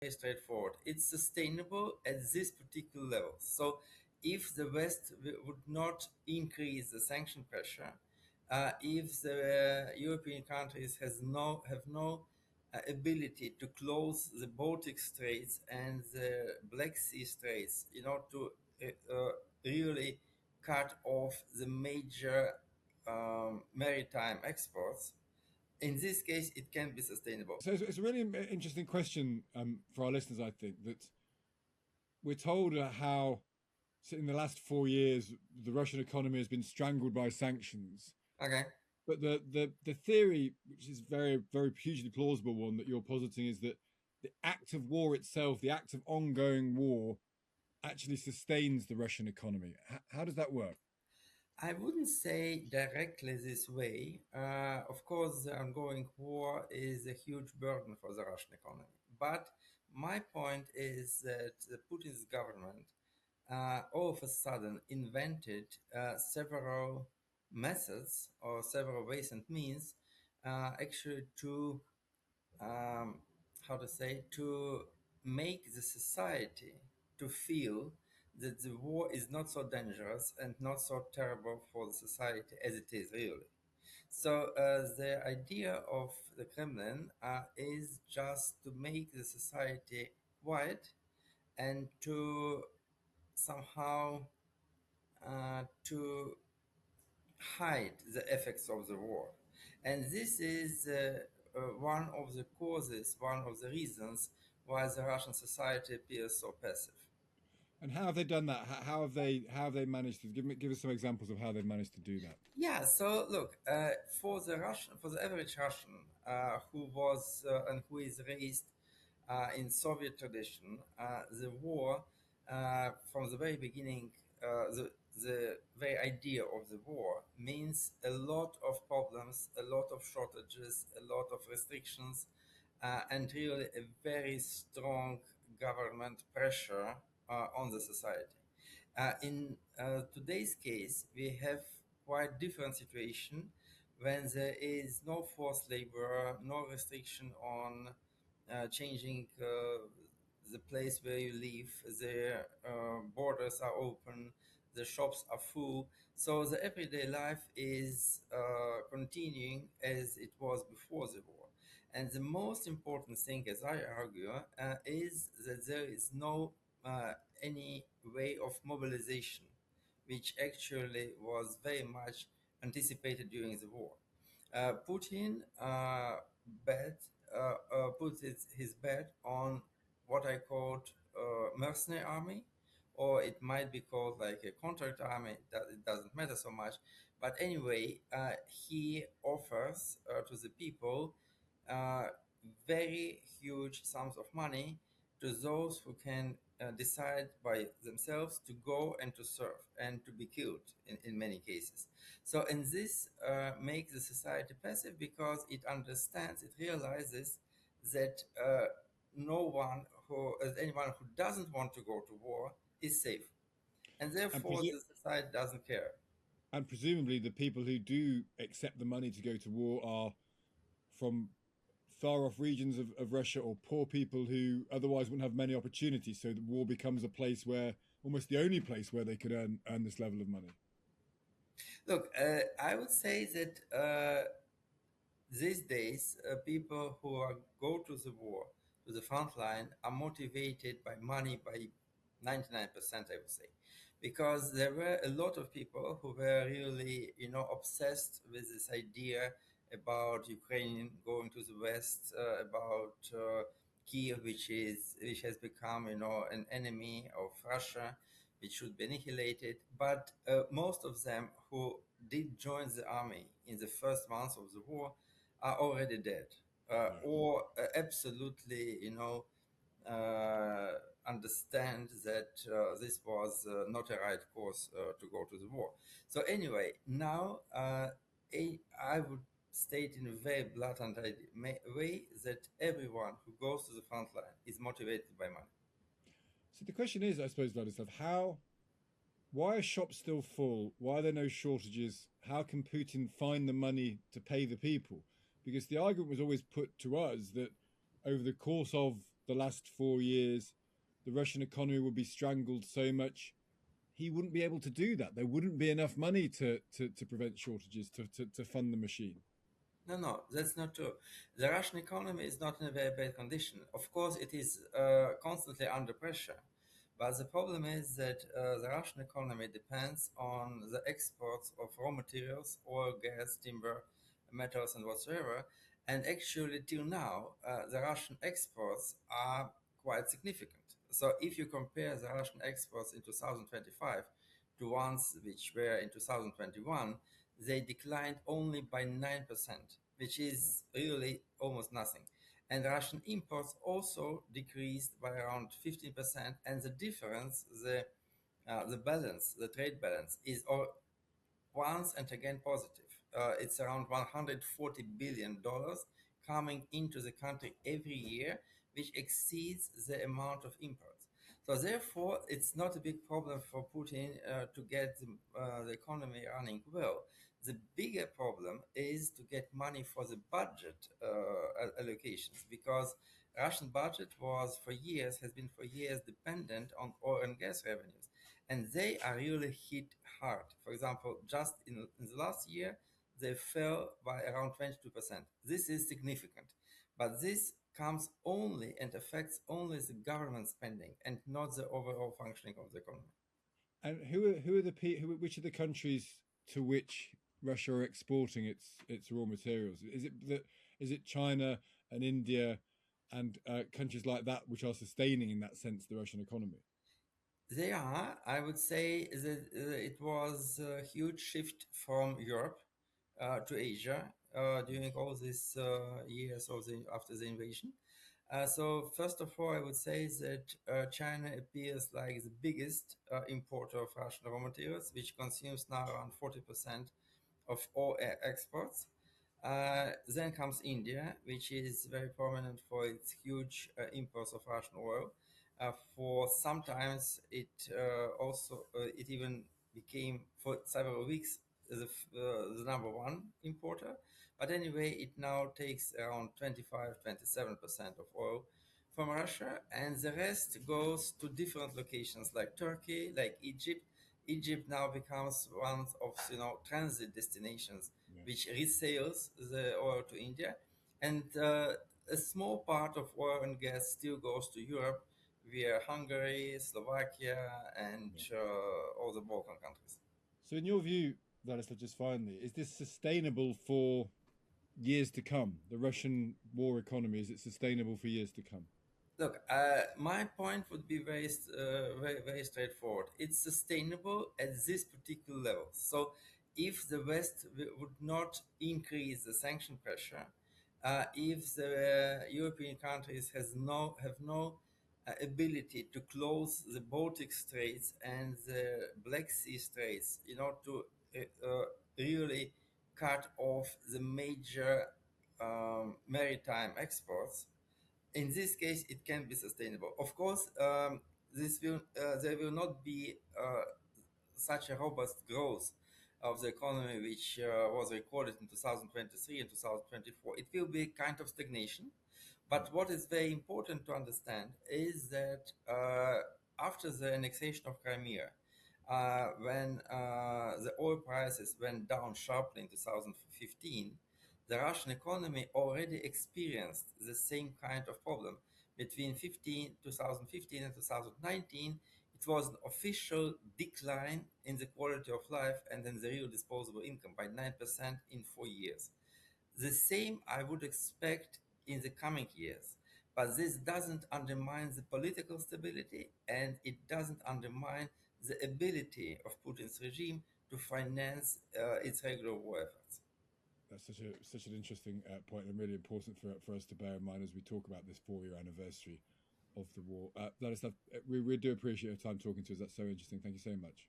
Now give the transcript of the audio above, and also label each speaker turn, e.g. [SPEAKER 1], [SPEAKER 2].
[SPEAKER 1] very straightforward. It's sustainable at this particular level. So if the West would not increase the sanction pressure, if the European countries have no ability to close the Baltic Straits and the Black Sea Straits, to really cut off the major maritime exports, in this case, it can be sustainable.
[SPEAKER 2] So it's a really interesting question for our listeners, I think, that we're told how in the last 4 years the Russian economy has been strangled by sanctions.
[SPEAKER 1] Okay.
[SPEAKER 2] But the theory, which is very hugely plausible one that you're positing, is that the act of war itself, the act of ongoing war, actually sustains the Russian economy. How does that work?
[SPEAKER 1] I wouldn't say directly this way. Of course, the ongoing war is a huge burden for the Russian economy. But my point is that the Putin's government all of a sudden invented several methods or several ways and means actually to um, how to say, to make the society to feel that the war is not so dangerous and not so terrible for the society as it is really. So the idea of the Kremlin is just to make the society quiet and to somehow to hide the effects of the war. And this is one of the causes, one of the reasons why the Russian society appears so passive.
[SPEAKER 2] And how have they done that? How have they managed to give us some examples of how they've managed to do that?
[SPEAKER 1] Yeah, so look, for the average Russian who was and who is raised in Soviet tradition, the war from the very beginning, the very idea of the war means a lot of problems, a lot of shortages, a lot of restrictions, and really a very strong government pressure on the society. In today's case, we have quite different situation when there is no forced labor, no restriction on changing the place where you live. The borders are open, the shops are full. So the everyday life is continuing as it was before the war. And the most important thing, as I argue, is that there is no any way of mobilization, which actually was very much anticipated during the war. Putin bet put his bet on what I called mercenary army, or it might be called like a contract army. That it doesn't matter so much. But anyway, he offers to the people uh, very huge sums of money to those who can decide by themselves to go and to serve and to be killed in many cases. So, and this makes the society passive because it understands, it realizes that no one anyone who doesn't want to go to war is safe. And
[SPEAKER 2] And,
[SPEAKER 1] therefore, the society doesn't care.
[SPEAKER 2] and presumably, the people who do accept the money to go to war are from far off regions of Russia or poor people who otherwise wouldn't have many opportunities. So the war becomes a place where almost the only place where they could earn this level of money.
[SPEAKER 1] Look, I would say that these days, people who go to the war, to the front line, are motivated by money by 99%, I would say, because there were a lot of people who were really, obsessed with this idea about Ukraine going to the West, about Kiev, which has become, an enemy of Russia, which should be annihilated. But most of them who did join the army in the first months of the war are already dead,
[SPEAKER 2] Yeah.
[SPEAKER 1] or absolutely, understand that this was not a right course to go to the war. So anyway, now I would state in a very blatant way that everyone who goes to the front line is motivated by money.
[SPEAKER 2] So the question is, I suppose, Vladislav, why are shops still full? Why are there no shortages? How can Putin find the money to pay the people? Because the argument was always put to us that over the course of the last 4 years, the Russian economy would be strangled so much he wouldn't be able to do that. There wouldn't be enough money to prevent shortages, to fund the machine.
[SPEAKER 1] No, no, that's not true. The Russian economy is not in a very bad condition. Of course, it is constantly under pressure. But the problem is that the Russian economy depends on the exports of raw materials, oil, gas, timber, metals, and whatsoever. And actually, till now, the Russian exports are quite significant. So if you compare the Russian exports in 2025 to ones which were in 2021, they declined only by 9%, which is really almost nothing. And Russian imports also decreased by around 15%. And the difference, the balance, the trade balance, is once and again positive. It's around $140 billion coming into the country every year, which exceeds the amount of imports. So therefore, it's not a big problem for Putin to get the economy running well. The bigger problem is to get money for the budget allocations, because Russian budget has been for years dependent on oil and gas revenues, and they are really hit hard. For example, just in the last year, they fell by around 22%. This is significant, but this comes only and affects only the government spending and not the overall functioning of the economy.
[SPEAKER 2] And which are the countries to which Russia are exporting its raw materials? Is it China and India and countries like that which are sustaining, in that sense, the Russian economy?
[SPEAKER 1] They are. I would say that it was a huge shift from Europe to Asia during all these years after the invasion. So first of all, I would say that China appears like the biggest importer of Russian raw materials, which consumes now around 40% of all exports. Then comes India, which is very prominent for its huge imports of Russian oil. For sometimes it even became for several weeks the number one importer. But anyway, it now takes around 25-27% of oil from Russia, and the rest goes to different locations like Turkey, like Egypt. Egypt now becomes one of transit destinations,
[SPEAKER 2] Yeah.
[SPEAKER 1] which resales the oil to India, and a small part of oil and gas still goes to Europe via Hungary, Slovakia, and
[SPEAKER 2] Yeah.
[SPEAKER 1] all the Balkan countries.
[SPEAKER 2] So, in your view, Vladislav, just finally, is this sustainable for years to come? The Russian war economy, is it sustainable for years to come?
[SPEAKER 1] Look, my point would be very straightforward. It's sustainable at this particular level. So, if the West would not increase the sanction pressure, if the European countries have no ability to close the Baltic Straits and the Black Sea Straits, to really cut off the major maritime exports, in this case, it can be sustainable. Of course, there will not be such a robust growth of the economy which was recorded in 2023 and 2024. It will be kind of stagnation. But what is very important to understand is that after the annexation of Crimea, when the oil prices went down sharply in 2015, the Russian economy already experienced the same kind of problem. Between 2015 and 2019, it was an official decline in the quality of life and in the real disposable income by 9% in 4 years. The same I would expect in the coming years. But this doesn't undermine the political stability, and it doesn't undermine the ability of Putin's regime to finance its regular war efforts.
[SPEAKER 2] That's such an interesting point, and really important for us to bear in mind as we talk about this 4-year anniversary of the war. Vladislav, we do appreciate your time talking to us. That's so interesting. Thank you so much.